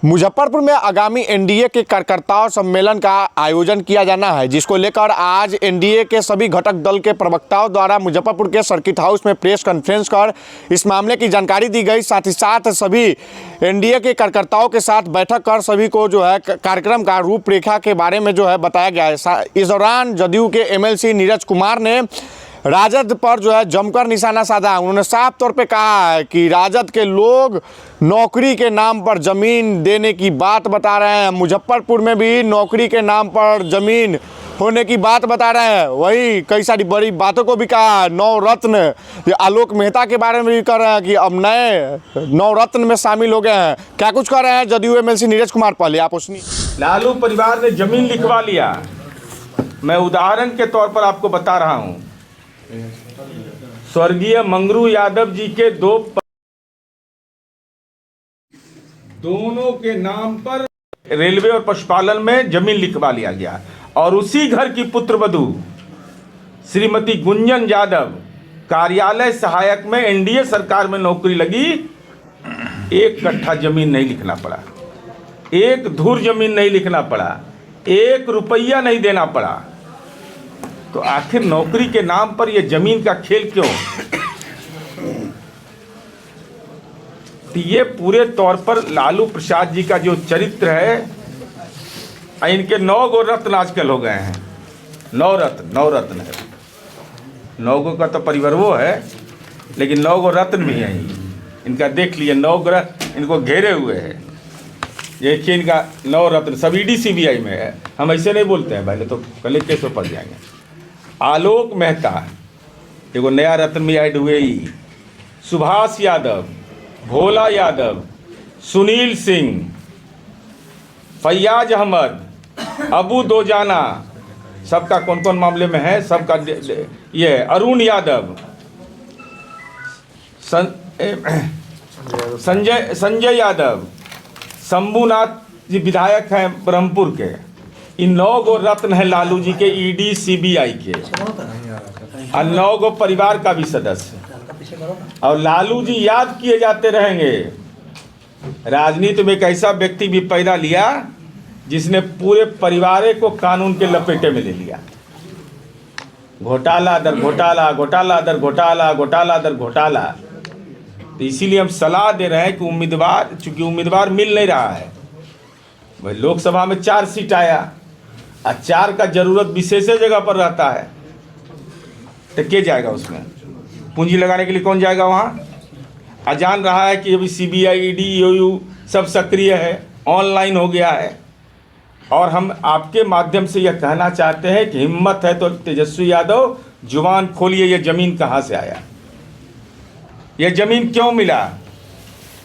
मुजफ्फरपुर में आगामी एनडीए के कार्यकर्ताओं सम्मेलन का आयोजन किया जाना है, जिसको लेकर आज एनडीए के सभी घटक दल के प्रवक्ताओं द्वारा मुजफ्फरपुर के सर्किट हाउस में प्रेस कॉन्फ्रेंस कर इस मामले की जानकारी दी गई। साथ ही साथ सभी एनडीए के कार्यकर्ताओं के साथ बैठक कर सभी को जो है कार्यक्रम का रूपरेखा के बारे में जो है बताया गया है। इस दौरान जदयू के एमएलसी नीरज कुमार ने राजद पर जो है जमकर निशाना साधा। उन्होंने साफ तौर पे कहा है कि राजद के लोग नौकरी के नाम पर ज़मीन देने की बात बता रहे हैं। मुजफ्फरपुर में भी नौकरी के नाम पर ज़मीन होने की बात बता रहे हैं। वही कई सारी बड़ी बातों को भी कहा। नवरत्न आलोक मेहता के बारे में भी कह रहे हैं कि अब नए नवरत्न में शामिल हो गए हैं। क्या कुछ कह रहे हैं जदयू एमएलसी नीरज कुमार? पहले आप उसने लालू परिवार ने जमीन लिखवा लिया। मैं उदाहरण के तौर पर आपको बता रहा हूं, स्वर्गीय मंगरू यादव जी के दोनों के नाम पर रेलवे और पशुपालन में जमीन लिखवा लिया गया और उसी घर की पुत्रवधू श्रीमती गुंजन यादव कार्यालय सहायक में एनडीए सरकार में नौकरी लगी। एक कट्ठा जमीन नहीं लिखना पड़ा, एक धुर जमीन नहीं लिखना पड़ा, एक रुपया नहीं देना पड़ा। तो आखिर नौकरी के नाम पर यह जमीन का खेल क्यों? तो ये पूरे तौर पर लालू प्रसाद जी का जो चरित्र है, इनके 9 गो रत्न आजकल हो गए हैं। 9 रत्न है। 9 गो का तो परिवार वो है, लेकिन 9 गो रत्न भी हैं। इनका देख लिए 9 ग्रह इनको घेरे हुए हैं। देखिए इनका 9 रत्न सब ईडी सीबीआई में है। हम ऐसे नहीं बोलते हैं, पहले तो कल केस में पड़ जाएंगे। आलोक मेहता देखो नया रत्न में ऐड हुए ही। सुभाष यादव, भोला यादव, सुनील सिंह, फैयाज अहमद, अबू दोजाना, सबका कौन कौन मामले में है सबका। ये अरुण यादव, संजय यादव, शंभूनाथ जी विधायक हैं ब्रह्मपुर के। इन 9 गो रत्न है लालू जी के ईडी सीबीआई के, और 9 गो परिवार का भी सदस्य। और लालू जी याद किए जाते रहेंगे। राजनीति में एक ऐसा व्यक्ति भी पैदा लिया जिसने पूरे परिवार को कानून के लपेटे में ले लिया। घोटाला दर घोटाला, घोटाला दर घोटाला, घोटाला दर घोटाला। तो इसीलिए हम सलाह दे रहे हैं कि चूंकि उम्मीदवार मिल नहीं रहा है। भाई लोकसभा में 4 सीट आया और 4 का जरूरत विशेष जगह पर रहता है, तो क्या जाएगा उसमें? पूंजी लगाने के लिए कौन जाएगा वहाँ? जान रहा है कि अभी सीबीआई, ईडी, ईओयू सब सक्रिय है, ऑनलाइन हो गया है। और हम आपके माध्यम से यह कहना चाहते हैं कि हिम्मत है तो तेजस्वी यादव जुबान खोलिए, यह जमीन कहाँ से आया, यह जमीन क्यों मिला,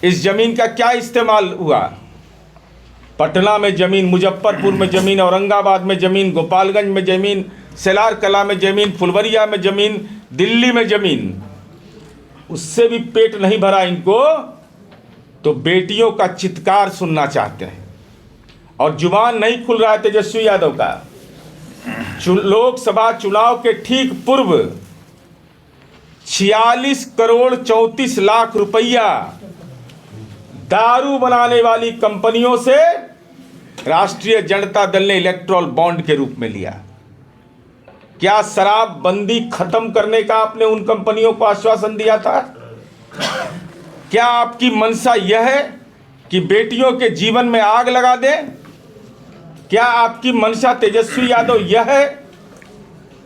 इस जमीन का क्या इस्तेमाल हुआ? पटना में जमीन, मुजफ्फरपुर में जमीन, औरंगाबाद में जमीन, गोपालगंज में जमीन, सेलार कला में जमीन, फुलवरिया में जमीन, दिल्ली में जमीन। उससे भी पेट नहीं भरा इनको, तो बेटियों का चित्कार सुनना चाहते हैं। और जुबान नहीं खुल रहा है तेजस्वी यादव का। लोकसभा चुनाव के ठीक पूर्व 46 करोड़ 34 लाख रुपया दारू बनाने वाली कंपनियों से राष्ट्रीय जनता दल ने इलेक्टोरल बॉन्ड के रूप में लिया। क्या शराबबंदी खत्म करने का आपने उन कंपनियों को आश्वासन दिया था? क्या आपकी मंशा यह है कि बेटियों के जीवन में आग लगा दें? क्या आपकी मंशा तेजस्वी यादव यह है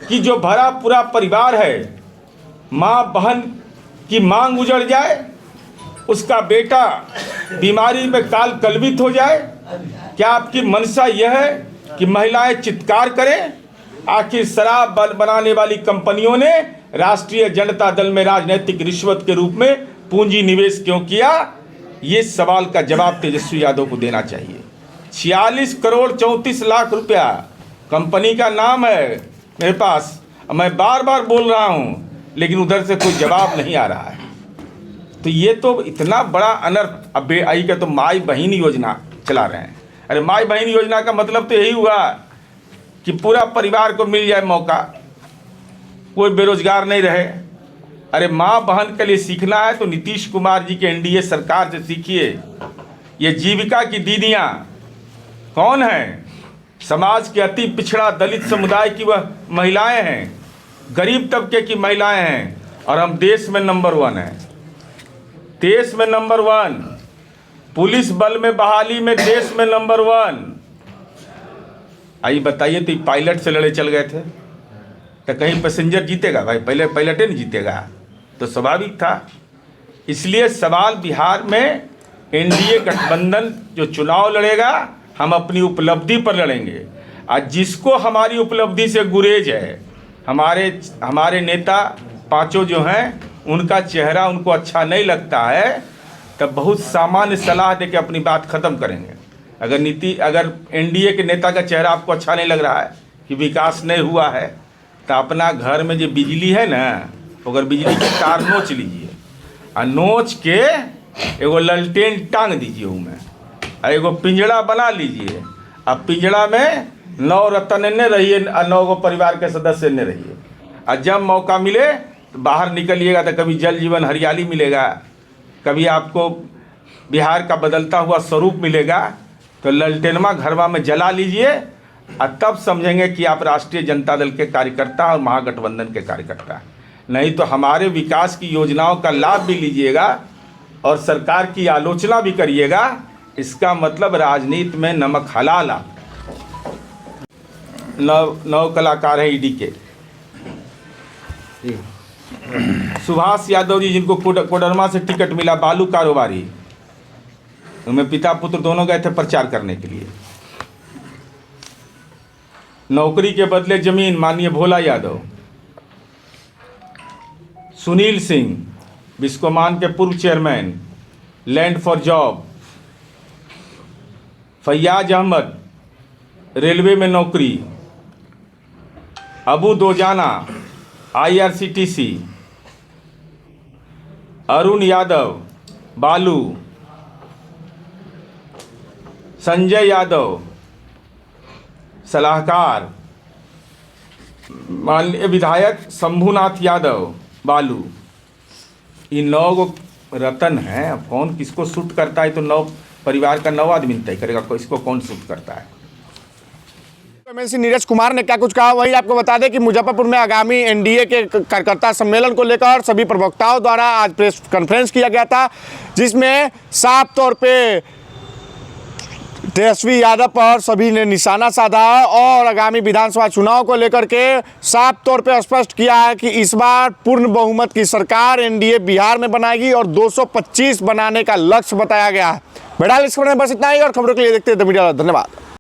कि जो भरा पूरा परिवार है, मां बहन की मांग उजड़ जाए, उसका बेटा बीमारी में काल कलवित हो जाए? क्या आपकी मंशा यह है कि महिलाएं चित्कार करें? आखिर शराब बनाने वाली कंपनियों ने राष्ट्रीय जनता दल में राजनीतिक रिश्वत के रूप में पूंजी निवेश क्यों किया? ये सवाल का जवाब तेजस्वी यादव को देना चाहिए। 46 करोड़ 34 लाख रुपया कंपनी का नाम है मेरे पास, मैं बार बार बोल रहा हूं, लेकिन उधर से कोई जवाब नहीं आ रहा है। तो ये तो इतना बड़ा अनर्थ। अब आई का तो माई बहन योजना चला रहे हैं। अरे माई बहन योजना का मतलब तो यही हुआ कि पूरा परिवार को मिल जाए मौका, कोई बेरोजगार नहीं रहे। अरे माँ बहन के लिए सीखना है तो नीतीश कुमार जी के एनडीए सरकार से सीखिए ये जीविका की दीदियाँ कौन हैं? समाज के अति पिछड़ा दलित समुदाय की वह महिलाएं हैं, गरीब तबके की महिलाएं हैं, और हम देश में नंबर 1 हैं, देश में नंबर 1। पुलिस बल में बहाली में देश में नंबर 1। आइए बताइए, तो पायलट से लड़े चल गए थे तो कहीं पैसेंजर जीतेगा भाई? पहले पायलट ही नहीं जीतेगा, तो स्वाभाविक था। इसलिए सवाल बिहार में एनडीए गठबंधन जो चुनाव लड़ेगा, हम अपनी उपलब्धि पर लड़ेंगे। आज जिसको हमारी उपलब्धि से गुरेज है, हमारे नेता पांचों जो हैं, उनका चेहरा उनको अच्छा नहीं लगता है, तब बहुत सामान्य सलाह देके अपनी बात ख़त्म करेंगे। अगर एनडीए के नेता का चेहरा आपको अच्छा नहीं लग रहा है कि विकास नहीं हुआ है, तो अपना घर में जो बिजली है ना, अगर बिजली की तार नोच लीजिए, और नोच के एगो ललटेन टांग दीजिए उनमें, और एगो पिंजड़ा बना लीजिए। अब पिंजड़ा में 9 रतन ने रहिए, 9 गो परिवार के सदस्य ने रहिए, और जब मौका मिले तो बाहर निकलिएगा, तो कभी जल जीवन हरियाली मिलेगा, कभी आपको बिहार का बदलता हुआ स्वरूप मिलेगा। तो ललटेनमा घरवा में जला लीजिए, और तब समझेंगे कि आप राष्ट्रीय जनता दल के कार्यकर्ता और महागठबंधन के कार्यकर्ता हैं। नहीं तो हमारे विकास की योजनाओं का लाभ भी लीजिएगा और सरकार की आलोचना भी करिएगा। इसका मतलब राजनीति में नमक हलाल। नौ कलाकार हैं ईडी के, सुभाष यादव जी, जिनको कोडरमा से टिकट मिला, बालू कारोबारी, उनमें पिता पुत्र दोनों गए थे प्रचार करने के लिए। नौकरी के बदले जमीन, माननीय भोला यादव। सुनील सिंह, बिस्कोमान के पूर्व chairman, land for job. Faiyaz Ahmad, railway में नौकरी। अबू दोजाना, IRCTC। अरुण यादव, बालू। संजय यादव, सलाहकार। माननीय विधायक शंभुनाथ यादव, बालू। ये 9 गो रतन हैं। अब कौन किसको सूट करता है, तो 9 परिवार का 9 आदमी तय करेगा इसको कौन सूट करता है। एमएलसी नीरज कुमार ने क्या कुछ कहा, वही आपको बता दें कि मुजफ्फरपुर में आगामी एनडीए के कार्यकर्ता सम्मेलन को लेकर सभी प्रवक्ताओं द्वारा आज प्रेस कॉन्फ्रेंस किया गया था, जिसमें साफ तौर पे तेजस्वी यादव पर सभी ने निशाना साधा और आगामी विधानसभा चुनाव को लेकर के साफ तौर पे स्पष्ट किया है कि इस बार पूर्ण बहुमत की सरकार एनडीए बिहार में बनाएगी और 225 बनाने का लक्ष्य बताया गया है। बहरहाल इस खबर में बस इतना ही, और खबरों के लिए देखते हैं द मीडिया। धन्यवाद।